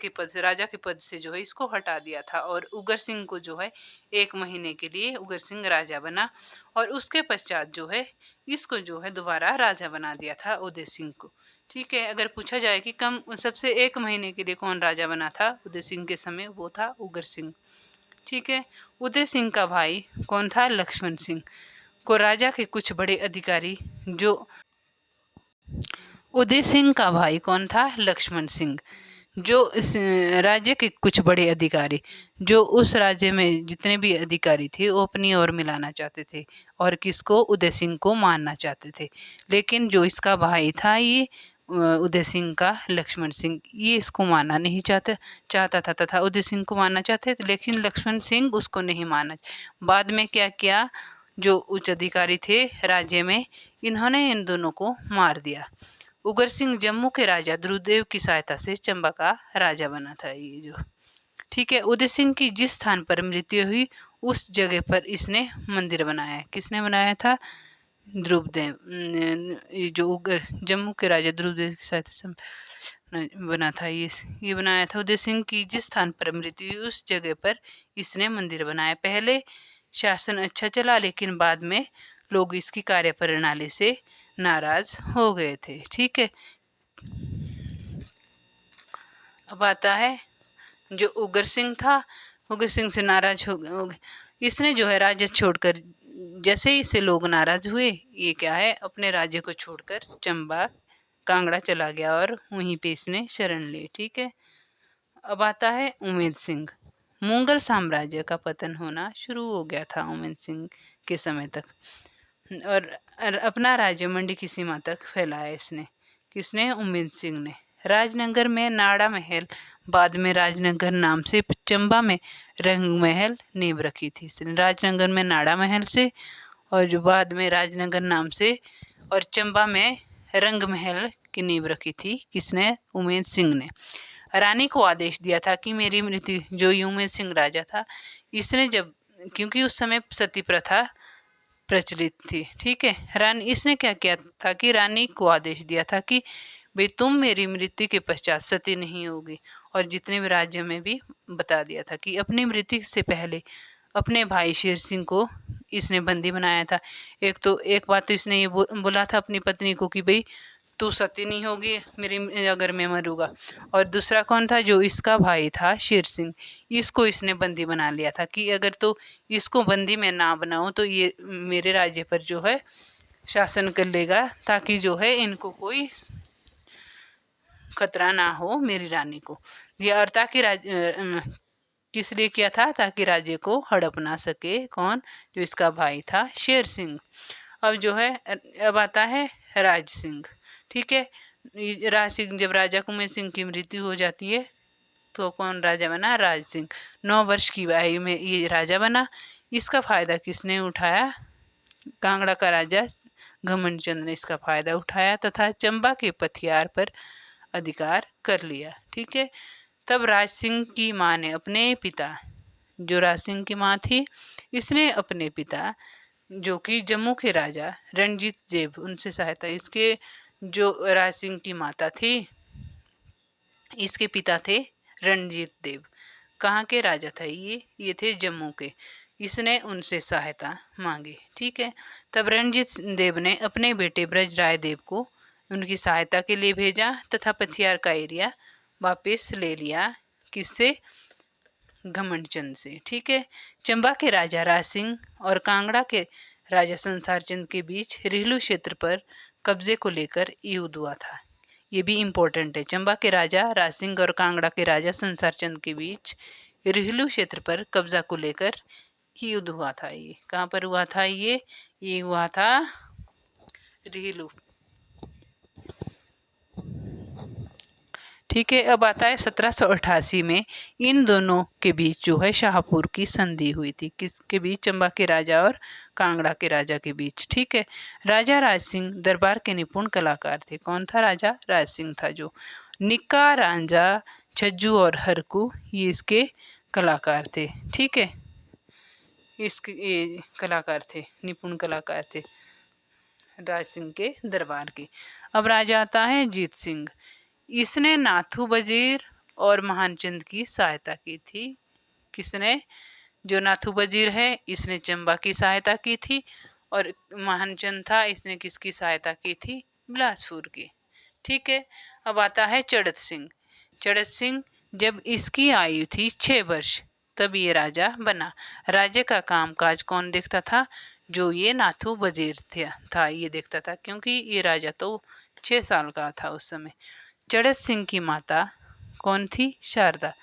के पद से जो है इसको हटा दिया था और उगर सिंह को जो है 1 महीने के लिए उगर सिंह राजा बना और उसके पश्चात जो है इसको जो है दोबारा राजा बना दिया था उदय सिंह को। ठीक है। अगर पूछा जाए कि कम सबसे 1 महीने के लिए कौन राजा बना था उदय सिंह के समय, वो था उगर सिंह। ठीक है। उदय सिंह का भाई कौन था? लक्ष्मण सिंह को राजा के कुछ बड़े अधिकारी जो उदय सिंह का भाई कौन था? लक्ष्मण सिंह। जो इस राज्य के कुछ बड़े अधिकारी जो उस राज्य में जितने भी अधिकारी थे वो अपनी ओर मिलाना चाहते थे और किसको? उदय सिंह को मारना चाहते थे। लेकिन जो इसका भाई था ये उदय सिंह का लक्ष्मण सिंह, ये इसको मारना नहीं चाहता था तथा उदय सिंह को मारना चाहते थे लेकिन लक्ष्मण सिंह उसको नहीं मारना। बाद में क्या किया? जो उच्च अधिकारी थे राज्य में इन्होंने इन दोनों को मार दिया। उगर सिंह जम्मू के राजा ध्रुवदेव की सहायता से चंबा का राजा बना था ये जो। ठीक है। उदय सिंह की जिस स्थान पर मृत्यु हुई उस जगह पर इसने मंदिर बनाया। किसने बनाया था? ध्रुवदेव। ये जो उगर जम्मू के राजा ध्रुवदेव की सहायता से बना था ये बनाया था। उदय सिंह की जिस स्थान पर मृत्यु हुई उस जगह पर इसने मंदिर बनाया। पहले शासन अच्छा चला लेकिन बाद में लोग इसकी कार्यप्रणाली से नाराज हो गए थे। ठीक है। अब आता है जो उगर सिंह था, उगर सिंह से नाराज हो गए। इसने जो है राज्य छोड़कर, जैसे ही इसे लोग नाराज हुए ये क्या है अपने राज्य को छोड़कर चंबा कांगड़ा चला गया और वहीं पे इसने शरण ली। ठीक है। अब आता है उमेद सिंह। मुगल साम्राज्य का पतन होना शुरू हो गया था उमेद सिंह के समय तक और अपना राज्य मंडी की सीमा तक फैलाया इसने। किसने? उमेद सिंह ने। राजनगर में नाड़ा महल, बाद में राजनगर नाम से चंबा में रंग महल नींव रखी थी इसने। राजनगर में नाड़ा महल से और जो बाद में राजनगर नाम से और चंबा में रंग महल की नींव रखी थी। किसने? उमेद सिंह ने। रानी को आदेश दिया था कि मेरी मृत्यु, जो उमेद सिंह राजा था इसने जब, क्योंकि उस समय सती प्रथा प्रचलित थी। ठीक है। रानी इसने क्या किया था कि रानी को आदेश दिया था कि भाई तुम मेरी मृत्यु के पश्चात सती नहीं होगी और जितने भी राज्य में भी बता दिया था कि अपनी मृत्यु से पहले अपने भाई शेर सिंह को इसने बंदी बनाया था। एक बात तो इसने ये बोला था अपनी पत्नी को कि भाई तू सती नहीं होगी मेरी अगर मैं मरूंगा। और दूसरा कौन था, जो इसका भाई था शेर सिंह, इसको इसने बंदी बना लिया था कि अगर तो इसको बंदी मैं ना बनाऊं तो ये मेरे राज्य पर जो है शासन कर लेगा, ताकि जो है इनको कोई खतरा ना हो मेरी रानी को। ये और ताकि किस लिए किया था, ताकि राज्य को हड़प ना सके कौन, जो इसका भाई था शेर सिंह। अब जो है अब आता है राज सिंह। ठीक है, राज सिंह, जब राजा कुंवर सिंह की मृत्यु हो जाती है तो कौन राजा बना, राज सिंह। 9 वर्ष की आयु में ये राजा बना। इसका फायदा किसने उठाया, कांगड़ा का राजा घमंड चंद ने इसका फायदा उठाया तथा चंबा के पथियार पर अधिकार कर लिया। ठीक है, तब राज सिंह की माँ ने अपने पिता, जो राज सिंह की माँ थी, इसने अपने पिता जो कि जम्मू के राजा रणजीत देव, उनसे सहायता, इसके जो राज सिंह की माता थी, इसके पिता थे रणजीत देव। कहाँ के राजा थे ये थे जम्मू के। इसने उनसे सहायता मांगी। ठीक है, तब रणजीत देव ने अपने बेटे ब्रज राय देव को उनकी सहायता के लिए भेजा तथा पथियार का एरिया वापस ले लिया। किससे, घमंड चंद से। ठीक है, चंबा के राजा राज सिंह और कांगड़ा के राजा संसार चंद के बीच रिहलू क्षेत्र पर कब्जे को लेकर युद्ध हुआ था। ये भी इम्पोर्टेंट है। चंबा के राजा राज सिंह और कांगड़ा के राजा संसार चंद के बीच रिहलू क्षेत्र पर कब्जा को लेकर युद्ध हुआ था। ये कहाँ पर हुआ था, ये हुआ था रिहलू। ठीक है, अब आता है 1788 में इन दोनों के बीच जो है शाहपुर की संधि हुई थी। किसके बीच, चंबा के राजा और कांगड़ा के राजा के बीच। ठीक है, राजा राज सिंह दरबार के निपुण कलाकार थे। कौन था, राजा राज सिंह था। जो निक्का, रांझा, छज्जू और हरकू ये इसके कलाकार थे। ठीक है, इसके ये कलाकार थे, निपुण कलाकार थे राज सिंह के दरबार के। अब राजा आता है जीत सिंह। इसने नाथू वजीर और महानचंद की सहायता की थी। किसने, जो नाथू वजीर है इसने चंबा की सहायता की थी, और महानचंद था इसने किसकी सहायता की थी, बिलासपुर की। ठीक है, अब आता है चड़त सिंह। चड़त सिंह, जब इसकी आयु थी 6 वर्ष तब ये राजा बना। राज्य का कामकाज कौन देखता था, जो ये नाथू वजीर था ये देखता था, क्योंकि ये राजा तो 6 साल का था उस समय। चड़त सिंह की माता कौन थी, शारदा,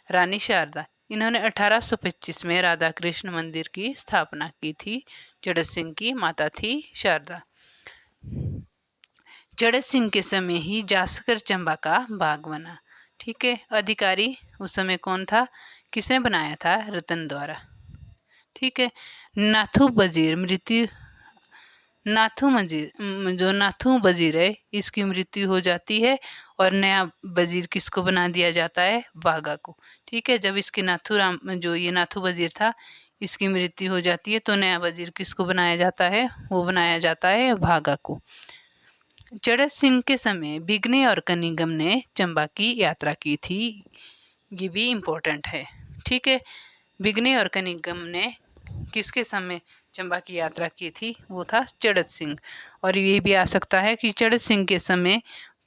रानी शारदा। इन्होंने 1825 में राधा कृष्ण मंदिर की स्थापना की थी। चड़त सिंह की माता थी शारदा। चड़त सिंह के समय ही जासकर चंबा का बाग बना। ठीक है, अधिकारी उस समय कौन था, किसने बनाया था, रतन द्वारा। ठीक है, नाथू वजीर मृत्यु, नाथू वजीर जो नाथू वजीर है इसकी मृत्यु हो जाती है और नया वजीर किसको बना दिया जाता है, बागा को। ठीक है, जब इसके नाथू राम, जो ये नाथू वजीर था, इसकी मृत्यु हो जाती है तो नया वजीर किसको बनाया जाता है, वो बनाया जाता है भागा को। चड़त सिंह के समय बिगने और कनिगम ने चंबा की यात्रा की थी। ये भी इम्पोर्टेंट है। ठीक है, बिगने और कनिगम ने किसके समय चंबा की यात्रा की थी, वो था चड़त सिंह। और ये भी आ सकता है कि चड़त सिंह के समय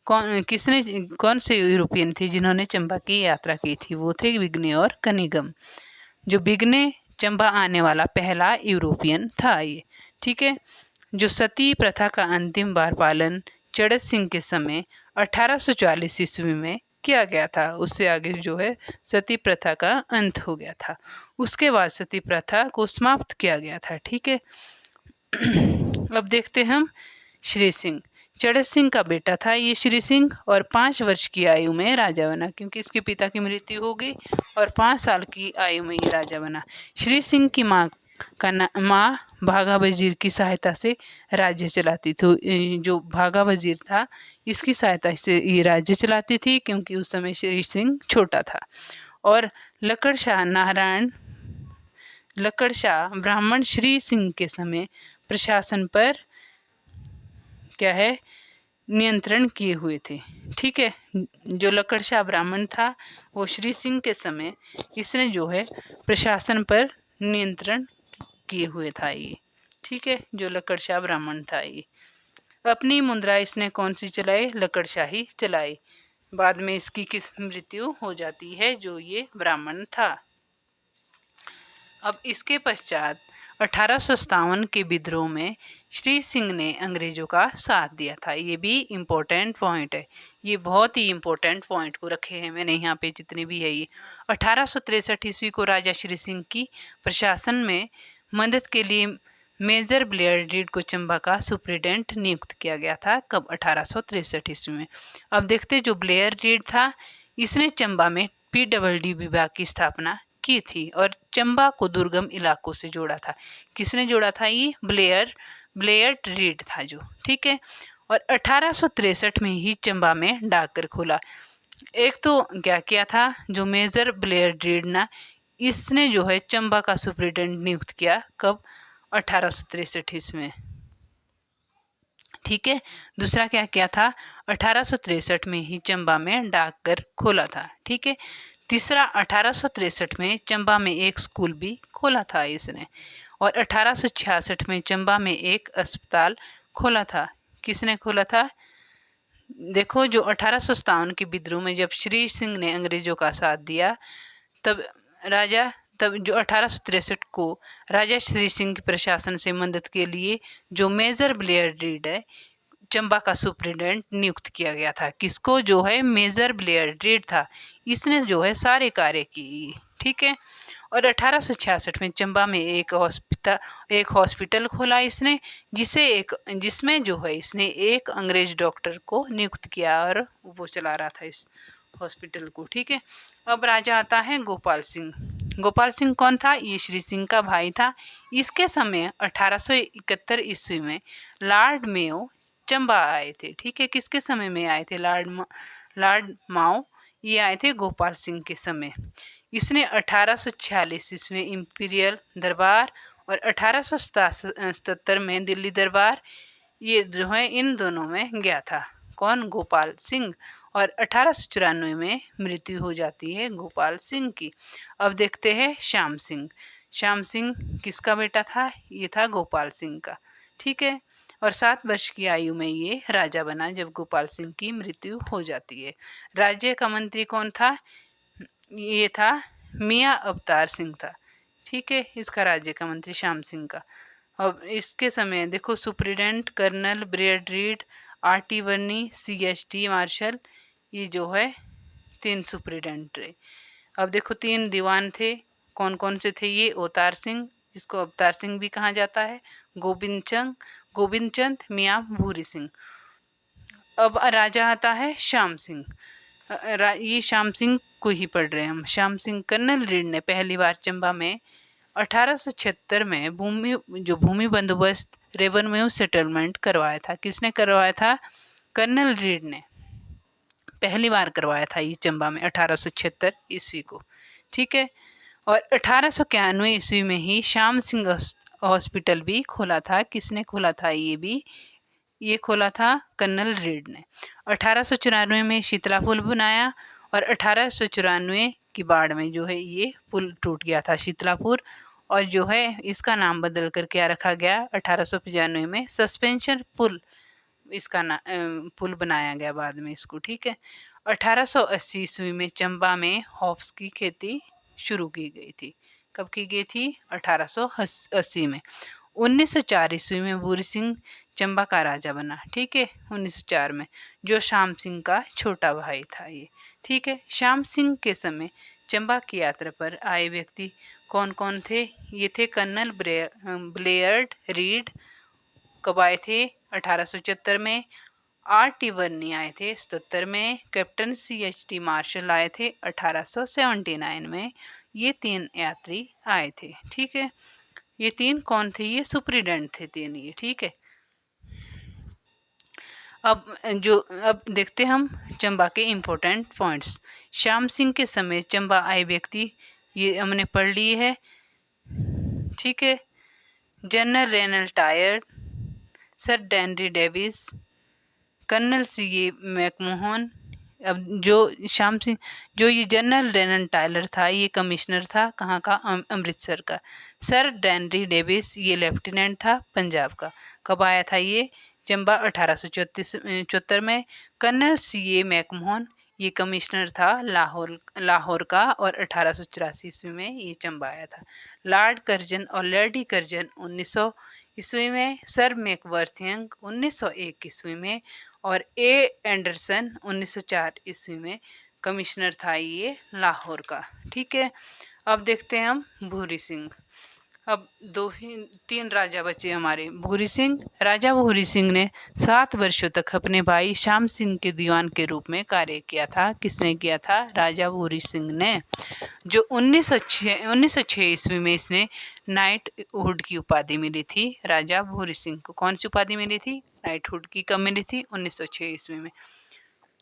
कौन से यूरोपियन थे जिन्होंने चंबा की यात्रा की थी, वो थे बिगने और कनिगम। जो बिगने चंबा आने वाला पहला यूरोपियन था ये। ठीक है, जो सती प्रथा का अंतिम बार पालन चड़त सिंह के समय 1844 ईस्वी में किया गया था। उससे आगे जो है सती प्रथा का अंत हो गया था। उसके बाद सती प्रथा को समाप्त किया गया था। ठीक है, अब देखते हैं हम श्री सिंह। चड़त सिंह का बेटा था ये श्री सिंह, और 5 वर्ष की आयु में राजा बना, क्योंकि इसके पिता की मृत्यु हो गई और 5 साल की आयु में ये राजा बना। श्री सिंह की माँ भागा वजीर की सहायता से राज्य चलाती थी। जो भागा वजीर था इसकी सहायता से ये राज्य चलाती थी, क्योंकि उस समय श्री सिंह छोटा था। और लकड़ शाह ब्राह्मण श्री सिंह के समय प्रशासन पर क्या है, नियंत्रण किए हुए थे। ठीक है, जो लकड़ शाह ब्राह्मण था वो श्री सिंह के समय इसने जो है प्रशासन पर नियंत्रण किए हुए था ये। ठीक है, जो लकड़ शाह ब्राह्मण था ये। अपनी मुद्रा इसने कौन सी चलाई? लकड़शाही चलाई। बाद में इसकी किस मृत्यु हो जाती है? जो ये ब्राह्मण था। अब इसके पश्चात 1857 के विद्रोह में श्री सिंह ने अंग्रेजों का साथ दिया था। ये भी इम्पोर्टेंट पॉइंट है, ये बहुत ही इम्पोर्टेंट पॉइंट को रखे हैं मैंने यहाँ पे जितने भी है ये। 1863 ईस्वी को राजा श्री सिंह की प्रशासन में मदद के लिए मेजर ब्लेयर रीड को चंबा का सुप्रिटेंडेंट नियुक्त किया गया था। कब? 1863 ईस्वी में। अब देखते जो ब्लेयर रीड था, इसने चंबा में PWD विभाग की स्थापना की थी और चंबा को दुर्गम इलाकों से जोड़ा था। किसने जोड़ा था? ये ब्लेयर रीड था जो, ठीक है। और 1863 में ही चंबा में डाकघर खोला। एक तो क्या किया था जो मेजर ब्लेयर रीड ना, इसने जो है चंबा का सुप्रिटेंडेंट नियुक्त किया। कब? 1863 ईस्वी में, ठीक है। दूसरा क्या किया था? 1863 में ही चंबा में डाकघर खोला था, ठीक है। तीसरा 1863 में चंबा में एक स्कूल भी खोला था इसने। और 1866 में चंबा में एक अस्पताल खोला था। किसने खोला था? देखो जो 1857 के विद्रोह में जब श्री सिंह ने अंग्रेजों का साथ दिया, तब जो 1863 को राजा श्री सिंह के प्रशासन से मदद के लिए जो मेजर ब्लेयर रीड है चंबा का सुप्रिटेंडेंट नियुक्त किया गया था। किसको? जो है मेजर ब्लेयर रीड था, इसने जो है सारे कार्य किए, ठीक है। और 1866 में चंबा में एक हॉस्पिटल खोला इसने, जिसमें जो है इसने एक अंग्रेज डॉक्टर को नियुक्त किया और वो चला रहा था इस हॉस्पिटल को, ठीक है। अब राजा आता है गोपाल सिंह। गोपाल सिंह कौन था? ये श्री सिंह का भाई था। इसके समय 1871 ईस्वी में लॉर्ड मेयो चंबा आए थे, ठीक है। किसके समय में आए थे? लॉर्ड माओ ये आए थे गोपाल सिंह के समय। इसने 1846 ईस्वी में इंपीरियल दरबार और 1877 में दिल्ली दरबार, ये जो है इन दोनों में गया था। कौन? गोपाल सिंह। और 1894 में मृत्यु हो जाती है गोपाल सिंह की। अब देखते हैं श्याम सिंह। श्याम सिंह किसका बेटा था? ये था गोपाल सिंह का, ठीक है। और 7 वर्ष की आयु में ये राजा बना जब गोपाल सिंह की मृत्यु हो जाती है। राज्य का मंत्री कौन था? ये था मियाँ अवतार सिंह था, ठीक है। इसका राज्य का मंत्री श्याम सिंह का। अब इसके समय देखो superintendent colonel Blair Reed, RT Verney, CST Marshall, ये जो है 3 सुप्रिटेंडेंट रहे। अब देखो 3 दीवान थे। कौन कौन से थे ये? अवतार सिंह, जिसको अवतार सिंह भी कहा जाता है, गोविंद चंद, मियाँ भूरी सिंह। अब राजा आता है श्याम सिंह। ये श्याम सिंह को ही पढ़ रहे हैं हम। श्याम सिंह कर्नल रीड ने पहली बार चंबा में 1876 में भूमि बंदोबस्त रेवेन्यू सेटलमेंट करवाया था। किसने करवाया था? कर्नल रीड ने पहली बार करवाया था ये चंबा में 1876 ईस्वी को, ठीक है। और 1891 ईस्वी में ही श्याम सिंह हॉस्पिटल भी खोला था। किसने खोला था? ये खोला था कर्नल रीड ने। 1894 में शीतला पुल बनाया और 1894 की बाढ़ में जो है ये पुल टूट गया था, शीतलापुर। और जो है इसका नाम बदल कर क्या रखा गया? 1895 में सस्पेंशन पुल इसका पुल बनाया गया बाद में इसको, ठीक है। 1880 ईस्वी में चंबा में हॉप्स की खेती शुरू की गई थी। कब की गई थी? 1880 में। 1904 ईस्वी में भूरी सिंह चंबा का राजा बना, ठीक है। 1904 में, जो श्याम सिंह का छोटा भाई था ये, ठीक है। श्याम सिंह के समय चंबा की यात्रा पर आए व्यक्ति कौन कौन थे? ये थे कर्नल ब्लेयर रीड। कब आए थे? 1874 में। RT वर्नी आए थे 77 में। कैप्टन CHT मार्शल आए थे 1879 में। ये 3 यात्री आए थे, ठीक है। ये 3 कौन थे? ये सुप्रिटेंडेंट थे 3 ये, ठीक है। अब देखते हम चंबा के इम्पोर्टेंट पॉइंट्स। श्याम सिंह के समय चंबा आए व्यक्ति ये हमने पढ़ लिए है, ठीक है। जनरल रेनल टायर, सर डेनरी डेविस, कर्नल CA मैकमोहन, अब जो ये जनरल रेनन टायलर था, ये कमिश्नर था कहाँ का, अमृतसर का। सर डेनरी डेविस ये लेफ्टिनेंट था पंजाब का। कब आया था ये, चंबा 1874 में। कर्नल सी ए मैकमोहन ये कमिश्नर था लाहौर का, और 1884 ईस्वी में ये चंबा आया था। लॉर्ड कर्जन और लेडी कर्जन 1900 ईस्वी में। सर मैकवर्थयंग 1901 ईस्वी में, और ए एंडरसन 1904 ईस्वी में कमिश्नर था ये लाहौर का। ठीक है, अब देखते हैं हम भूरी सिंह। अब तीन राजा बचे हमारे। भूरी सिंह, राजा भूरी सिंह ने 7 वर्षों तक अपने भाई श्याम सिंह के दीवान के रूप में कार्य किया था। किसने किया था, राजा भूरी सिंह ने। जो 1906 ईस्वी में इसने नाइटहुड की उपाधि मिली थी राजा भूरी सिंह को। कौन सी उपाधि मिली थी, नाइटहुड की। कब मिली थी, 1906 ईस्वी में।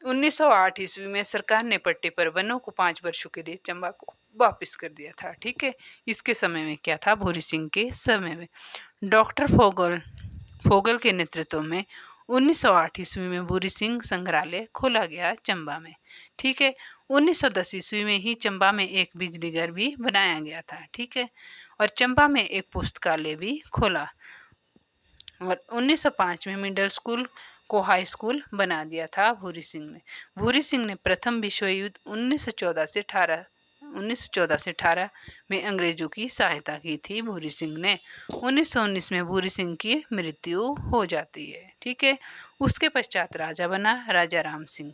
1908 ईस्वी में सरकार ने पट्टे पर वनों को 5 वर्षों के लिए चंबा को वापस कर दिया था। ठीक है, इसके समय में क्या था, भूरी सिंह के समय में। डॉक्टर फोगल के नेतृत्व में 1908 ईस्वी में भूरी सिंह संग्रहालय खोला गया चंबा में। ठीक है, 1910 ईस्वी में ही चंबा में एक बिजली घर भी बनाया गया था। ठीक है, और चंबा में एक पुस्तकालय भी खोला, और 1905 में मिडिल स्कूल को हाई स्कूल बना दिया था भूरी सिंह ने। भूरी सिंह ने प्रथम विश्व युद्ध 1914 से 18 में अंग्रेजों की सहायता की थी भूरी सिंह ने। 1919 में भूरी सिंह की मृत्यु हो जाती है। ठीक है, उसके पश्चात राजा बना राजा राम सिंह।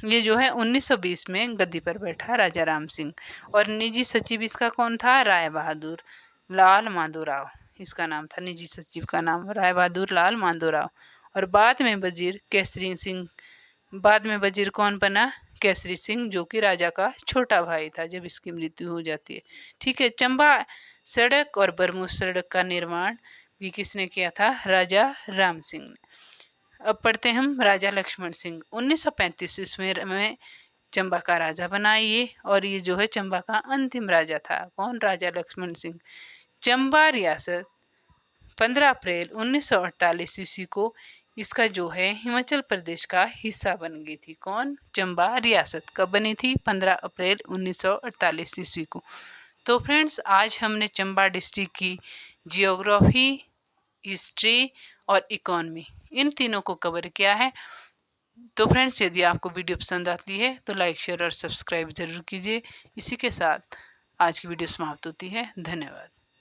ये जो है 1920 में गद्दी पर बैठा राजा राम सिंह, और निजी सचिव इसका कौन था, राय बहादुर लाल माधोराव। इसका नाम था, निजी सचिव का नाम राय बहादुर लाल माधोराव। और बाद में वजीर कौन बना, केसरी सिंह, जो कि राजा का छोटा भाई था जब इसकी मृत्यु हो जाती है। ठीक है, चंबा सड़क और बरमूस सड़क का निर्माण भी किसने किया था, राजा राम सिंह ने। अब पढ़ते हैं हम राजा लक्ष्मण सिंह। 1935 ईस्वी में चंबा का राजा बना ये, और ये जो है चंबा का अंतिम राजा था। कौन, राजा लक्ष्मण सिंह। चंबा रियासत 15 अप्रैल 1948 ईस्वी को इसका जो है हिमाचल प्रदेश का हिस्सा बन गई थी। कौन, चंबा रियासत कब बनी थी, 15 अप्रैल 1948 ईस्वी को। तो फ्रेंड्स, आज हमने चंबा डिस्ट्रिक्ट की जियोग्राफी, हिस्ट्री और इकोनॉमी, इन तीनों को कवर किया है। तो फ्रेंड्स, यदि आपको वीडियो पसंद आती है तो लाइक, शेयर और सब्सक्राइब जरूर कीजिए। इसी के साथ आज की वीडियो समाप्त होती है। धन्यवाद।